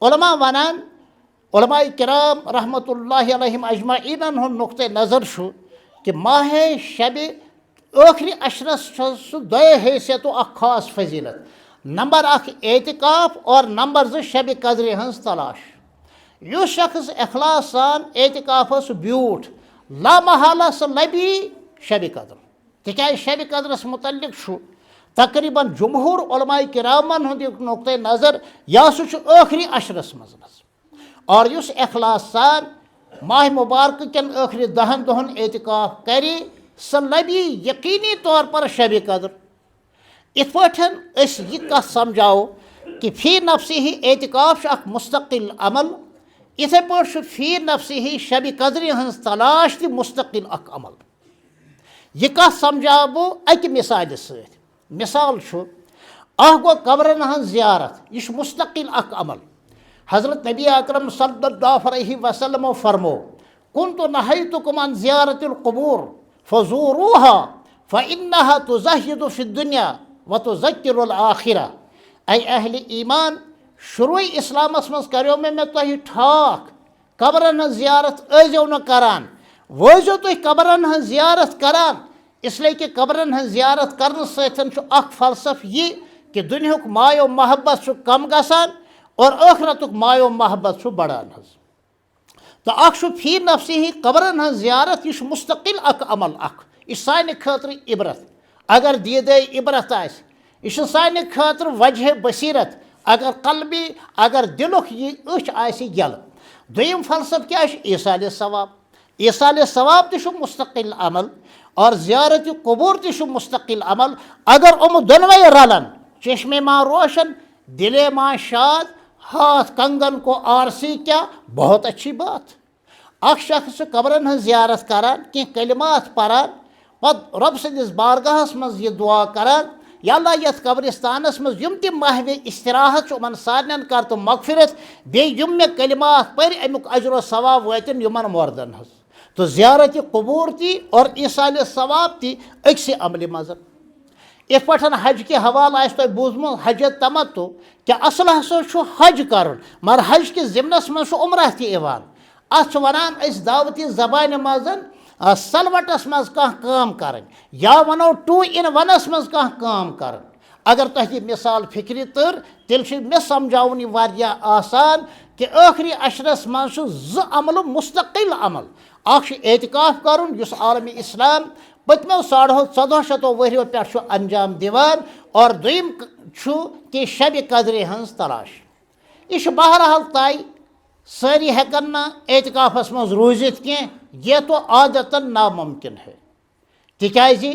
علماء ونان علماء کرام رحمۃ اللہ علیہم اجمعین ہند نقطۂ نظر کہ ماہ شب ٲخری عشرس سہ دۄیو حیثیتو اخ خاص فضیلت نمبر 1 اعتکاف اور نمبر 2 شب قدر ہنز تلاش یس شخص اخلاص سان اعتکافس بیوٹھ لامحالہ سہ لبی شب قدر تکیاز شب قدرس متعلق تقریباً جمہور علماء کرامن ہند نقطۂ نظر یا سہ ٲخری عشرس مز اور یس اخلاص سان ماہ مبارک کن ٲخری 10 دہن اعتکاف کری سہ لبی یقینی طور پر شب قدر ات پٲٹھۍ أسۍ یہ کتھ سمجھاو کہ فی نفسی ہی اعتکاف اخ مستقل عمل اتھے پٲٹھۍ فی نفسی ہی شب قدر ہنز تلاش تہ مستقل اخ عمل یہ کتھ سمجھاو بہ اکہ مثال سۭتۍ مثال اخ گو قبرن ہنز زیارت یہ مستقل اخ عمل حضرت نبی اکرم صلی اللہ علیہ وسلم فرمو کنت نہیتکم عن زیارت القبور فزوروها فإنها تزہد فی الدنیا وتذکر الآخرہ اے اہل ایمان شروع اسلامس مز کریو میں تہ ٹھاک قبرن ہنز زیارت ٲسۍزیو نہ کران وٲتۍزیو تُہۍ قبرن ہنز زیارت کران اس لیے کہ قبرن ہنز زیارت کرنے سۭتۍ چھُ اکھ فلسفہ یہ کہ دنیاہُک مایو محبت چھُ کم گژھان اور ٲخرتُک مایو محبت چھُ بڑان حظ تو اکھ چھُ فی نفسی ہی قبرن ہنز زیارت یہ مستقل اکھ عمل اکھ یہ سانہِ خٲطرٕ عبرت اگر دیدے عبرت آسہِ یہ سانہِ خٲطرٕ وجہ بصیرت اگر قلبی اگر دلُک یہ أچھ آسہِ یلہٕ دوٚیِم فلسفہ کیاہ چھُ ایٖصالِ ثواب ایٖصالِ ثواب تہِ چھُ مستقل عمل اور زیارت قبور تہِ چھُ مستقل عمل اگر دۄنوَے رلن چشمے ماں روشن دلے ماں شاد ہاتھ کنگن کو آرسی کیا بہت اچھی بات اکھ شخص چھُ قبرن ہنز زیارت کران کینٛہہ کلمات پران پتہٕ رۄب سٕنٛدِس بارگاہس منٛز یہِ دعا کران یا اللہ یتھ قبرستانس منٛز یم تہِ ماہوِ استراحت چھُ یِمن سارنٕین کر تہٕ مغفرت بیٚیہِ یم مےٚ کلمات پٔرۍ امیُک اجر و ثواب وٲتِن یِمن مردن حظ تو زیارت قبور تہِ اور ایٖصالِ ثواب تہِ أکسٕے عملہِ منٛز یِتھ پٲٹھۍ حج کہِ حوالہٕ آسہِ تۄہہِ بوٗزمُت حج تمتُع کہ اصل ہسا چھُ حج کرُن مگر حج کِس ضمنس منٛز چھُ عمرہ تہِ یِوان اتھ چھِ ونان أسۍ دعوتی زبانہِ منٛز سلوٹس منٛز کانٛہہ کٲم کرٕنۍ یا ونو 2 in 1 منٛز کانٛہہ کٲم کرٕنۍ اگر تۄہہِ یہِ مثال فکرِ تٔر تیٚلہِ چھُ مےٚ سمجھاوُن یہِ واریاہ آسان کہ ٲخری عشرس منٛز چھُ 2 عملہٕ مستقل عمل اکھ چھُ اعتکاف کرُن یُس عالمِ اسلام پٔتمیو 1400 ؤریو پٮ۪ٹھ چھُ انجام دِوان اور دوٚیِم چھُ کہ شب قدرِ ہنز تلاش یہ چھُ بہرحال طے سٲری ہٮ۪کن نہٕ اعتکافس منٛز روٗزِتھ کینٛہہ یہ تو عادتاً ناممکن ہے تِکیازِ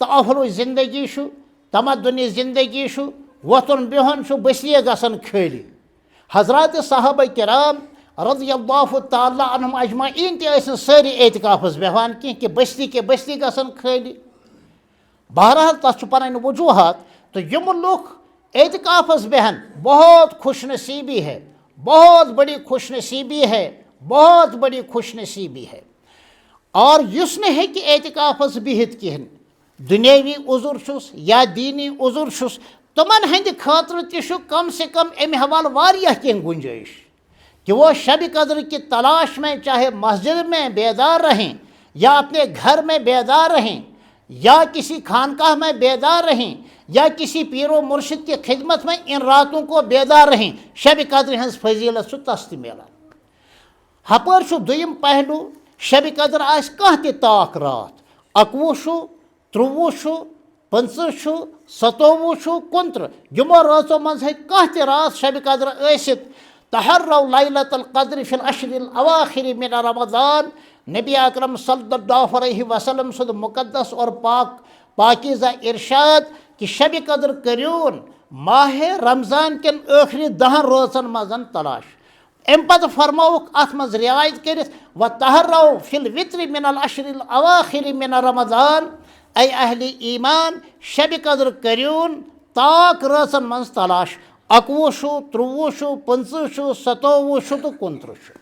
تعافلٕچ زندگی چھُ تمدنی زندگی چھُ وۄتھُن بِہُن چھُ بٔسیے گژھان خٲلی حضرات صحابہ کرام رضی اللہ تعالیٰ عنہم اجمعین تہِ ٲسۍ نہٕ سٲری اعتکافس بیٚہوان کینٛہہ کہ بستی کے بستی گژھان خٲلی بہرحال تتھ چھُ پنٕنۍ وجوہات تو یم لُکھ اعتکافس بیہن بہت خوش نصیبی ہے بہت بڑی خوش نصیبی ہے بہت بڑی خوش نصیبی ہے اور یُس نہٕ ہیٚکہِ اعتکافس بِہِتھ کِہیٖنۍ دُنیٲوی عذر چھُس یا دیٖنی عذر چھُس تمن ہٕنٛدِ خٲطرٕ تہِ چھُ کم سے کم امہِ حوالہٕ واریاہ کینٛہہ گُنجٲیش کہ وہ شب قدر کی تلاش میں چاہے مسجد میں بیدار رہیں یا اپنے گھر میں بیدار رہیں یا کسی خانقاہ میں بیدار رہیں یا کسی پیر و مرشد کی خدمت میں ان راتوں کو بیدار رہیں شب قدر ہنز فضیلت چھُ تس تہِ میلان ہپٲرۍ چھُ دوٚیِم پہلوٗ شب قدر آسہِ کانٛہہ تہِ تاک راتھ 21 چھُ 23 چھُ 25 چھُ 27 چھُ 29 یِمو رٲژو منٛز ہیٚکہِ کانٛہہ تہِ رات شب قدر ٲسِتھ تحروا لیلۃ القدر فی العشر الاواخر من رمضان نبی اکرم صلی اللہ علیہ وسلم سُنٛد مقدس اور پاکیزہ ارشاد کہ شب قدر کٔرِوُن ماہ رمضان کٮ۪ن ٲخری 10 رٲژن منٛز تلاش امہِ پتہٕ فرمووُکھ اتھ منٛز رعایت کٔرِتھ وتحروا فی الوتر من العشر الاواخر من رمضان اے اہل ایمان شب قدر کٔرِوُن تاک رٲژن منٛز تلاش 21 چھُ 23 چھُ 25 چھُ 27 چھُ تہٕ 29 چھُ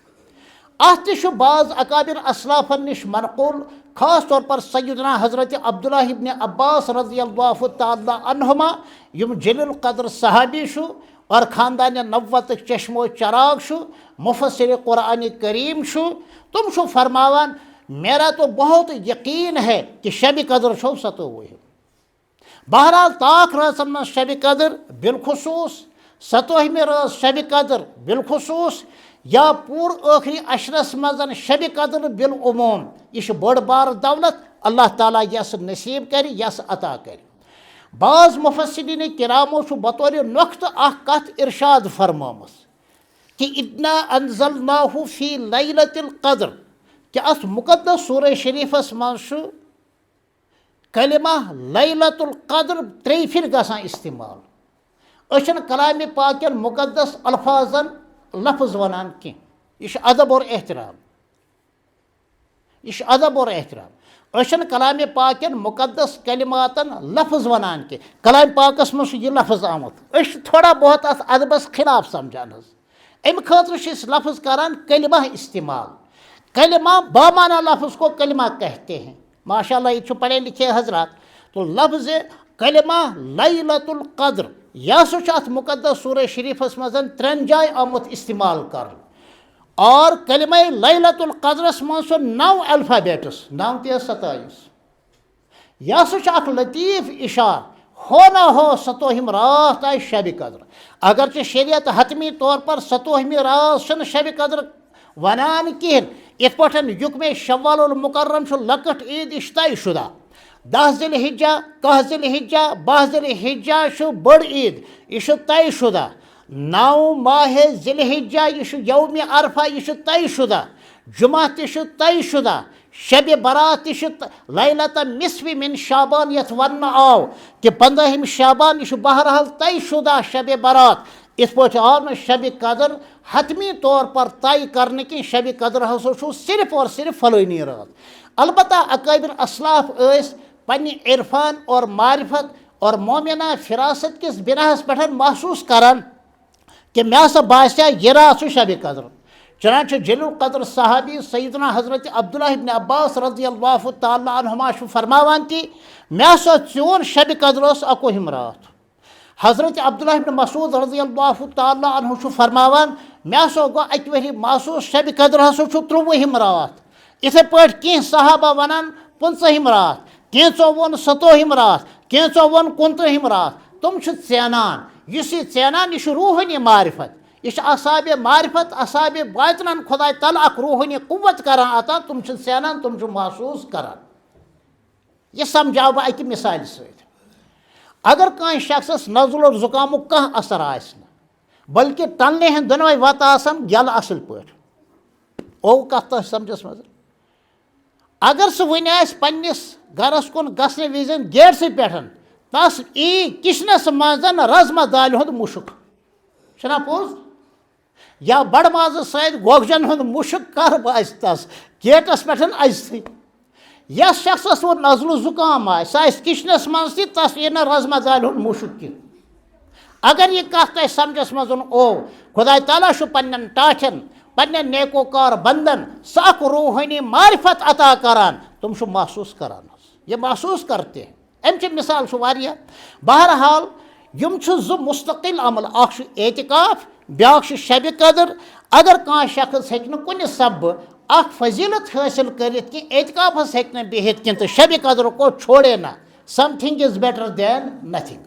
اتھ تہِ چھُ بعض اکابر اسلافن نِش منقول خاص طور پر سیدنا حضرت عبداللہ ابن عباس رضی اللہ تعالیٰ عنہما یم جلیل القدر صحابی چھُ اور خاندان نبوت چشم و چراغ شو مفسر قرآن کریم شو تم شو فرماوان میرا تو بہت یقین ہے کہ شب قدر شو 27 بہرحال طاق رازن من شب قدر بالخصوص 27 راز شب قدر بالخصوص یا پور ٲخری عشرس مزن شب قدر بالعموم یہ بڑ بار دولت اللہ تعالیٰ یس نصیب کر یس عطا کر بعض مفسرین کرامو بطور نقطہ اخ کت ارشاد فرمامس کہ اتنا انزلناہ فی لیلۃ القدر کہ اس مقدس سورہ شریفس منٛز چھُ کلمہ لیلۃ القدر 3 پھر گژھان استعمال أسۍ کلام پاکن مقدس الفاظن لفظ ونان کی یہ ادب اور احترام یہ ادب اور احترام أسۍ کلام پاکن مقدس کلماتن لفظ ونان کی کلام پاکس مز یہ لفظ آمت تھوڑا بہت ات ادبس خلاف سمجھان ام خاطر لفظ کران کلمہ استعمال کلمہ بامانہ لفظ کو کلمہ کہتے ہیں ماشاء اللہ یہ پڑھے لکھے حضرات تو لفظ کلمہ لیلۃ القدر یہ سا مقدس سورہ شریفس مز 3 جائیں آمت استعمال کر اور کلمہ لیلۃ القدرس مز 9 الفابیٹس 9 × 27 یہ سا لطیف اشار ہو نہ ہو 27 رات آئی شب قدر اگرچہ شریعت حتمی طور پر 27 راز شب قدر ونان کہین ات پہ یکم شوال المکرم لکٹ عید یہ طے شدہ 10 ذی الحجہ 10 ذی الحجہ 12 ذی الحجہ بڑ عید یہ طے شدہ 9 ماہ ذی الحجہ یہ یوم عرفہ یہ طے شدہ جمعہ تہ طے شدہ شب برات لیلۃ نصف من شعبان یت ون آو کہ 15 شعبان یہ بہرحال طے شدہ شب برات اس پہ آو نا شب قدر حتمی طور پر طے کرنے کی شب قدر ہسا صرف اور صرف فلانی رات البتہ اکابر اسلاف پنہ عرفان اور معرفت اور مومنہ فراست کس بناس پہ محسوس کران کہ مے ہسا باسیا یہ رات شب قدر چنانچہ جلیل القدر صحابی سیدنا حضرت عبداللہ ابن عباس رضی اللہ تعالیٰ عنہما فرماوان کہ مے ہسا چون شب قدر 21 رات حضرت عبداللہ ابن مسعود رضی اللہ تعالیٰ عنہ فرماوان مے ہسا گو اکہ ؤری محسوس شب قدر ہسا 23 رات اتھے پٲٹھۍ کینٛہہ صحابہ ونان 25 رات کینٛژو ووٚن 27 رات کینٛژو ووٚن 29 رات تم چھِ ژینان یُس یہ ژینان یہ روحانی معرفت یہ اصحاب معرفت اصحاب باطنن خدا تعالیٰ اخ روحانی قوت کران عطا تم چھِ ژینان تم چھِ محسوس کران یہ سمجھاو بہ اکہ مثال سۭتۍ اگر کانٛہہ شخصس نزل اور زکامُک کانٛہہ اثر آسہِ نہٕ بلکہ ٹنلہِ ہٕنٛدۍ دۄنوَے وتہٕ آسان یلہٕ اصل پٲٹھۍ او کتھ تۄہہِ سمجھس منٛز اگر سُہ وٕنہِ آسہِ پننس گرس کُن گژھنہٕ وِزِ گیٹسٕے پٮ۪ٹھ تس ای کچنس منٛز رزما دالہِ ہُنٛد مُشُک چھُنا پوٚز یا بڑٕ مازٕ سۭتۍ گۄگجن ہُنٛد مُشُک کر آسہِ تس گیٹس پٮ۪ٹھ أزۍتھٕے یس شخصس وۄنۍ نزلہٕ زُکام آسہِ سُہ آسہِ کچنس منٛز تہِ تس یی نہٕ رزما دالہِ ہُنٛد مُشُک کینٛہہ اگر یہ کتھ تۄہہِ سمجھس منٛز او خۄداے تعالیٰ چھُ پننٮ۪ن ٹاٹھٮ۪ن پننٮ۪ن نیکوکار بندن سۄ اکھ روحانی معرفت عطا کران تم چھُ محسوس کران یہ محسوس کرتے ہیں امچ مثال چھُ واریاہ بہرحال یم چھُ زٕ مستقل عمل اکھ چھُ اعتکاف بیاکھ چھُ شب قدر اگر کانٛہہ شخص ہیٚکہِ نہٕ کُنہِ سببہٕ اکھ فضیلت حٲصِل کٔرِتھ کہ اعتکافس ہیٚکہِ نہٕ بِہِتھ کینٛہہ تہٕ شب قدر کو چھوڑے نہ some thing is better than nothing